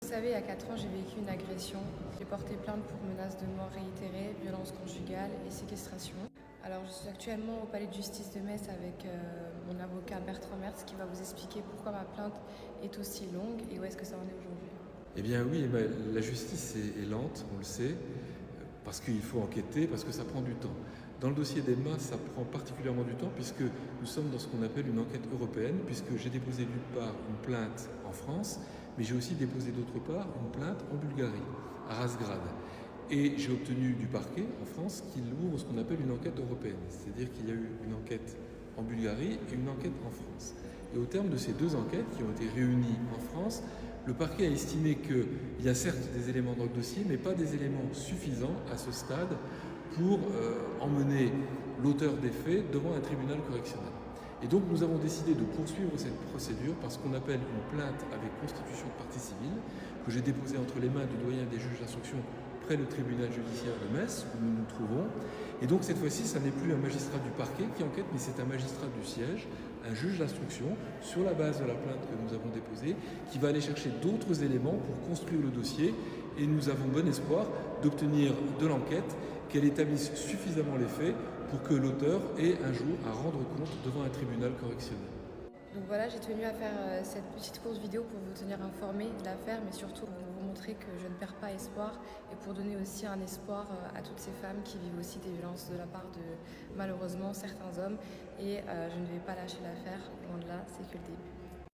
Vous savez, il y a 4 ans, j'ai vécu une agression. J'ai porté plainte pour menaces de mort réitérées, violence conjugale et séquestration. Alors, je suis actuellement au palais de justice de Metz avec mon avocat Bertrand Mertz qui va vous expliquer pourquoi ma plainte est aussi longue et où est-ce que ça en est aujourd'hui. Eh bien oui, la justice est lente, on le sait, parce qu'il faut enquêter, parce que ça prend du temps. Dans le dossier d'Emma, ça prend particulièrement du temps puisque nous sommes dans ce qu'on appelle une enquête européenne, puisque j'ai déposé d'une part une plainte en France, mais j'ai aussi déposé d'autre part une plainte en Bulgarie, à Razgrad. Et j'ai obtenu du parquet en France qu'il ouvre ce qu'on appelle une enquête européenne, c'est-à-dire qu'il y a eu une enquête en Bulgarie et une enquête en France. Et au terme de ces deux enquêtes qui ont été réunies en France, le parquet a estimé qu'il y a certes des éléments dans le dossier, mais pas des éléments suffisants à ce stade pour emmener l'auteur des faits devant un tribunal correctionnel. Et donc nous avons décidé de poursuivre cette procédure par ce qu'on appelle une plainte avec constitution de partie civile, que j'ai déposée entre les mains du doyen des juges d'instruction près le tribunal judiciaire de Metz, où nous nous trouvons. Et donc cette fois-ci, ça n'est plus un magistrat du parquet qui enquête, mais c'est un magistrat du siège, un juge d'instruction, sur la base de la plainte que nous avons déposée, qui va aller chercher d'autres éléments pour construire le dossier. Et nous avons bon espoir d'obtenir de l'enquête qu'elle établisse suffisamment les faits pour que l'auteur ait un jour à rendre compte devant un tribunal correctionnel. Donc voilà, j'ai tenu à faire cette petite courte vidéo pour vous tenir informé de l'affaire, mais surtout pour vous montrer que je ne perds pas espoir et pour donner aussi un espoir à toutes ces femmes qui vivent aussi des violences de la part de malheureusement certains hommes. Et je ne vais pas lâcher l'affaire, loin de là, c'est que le début.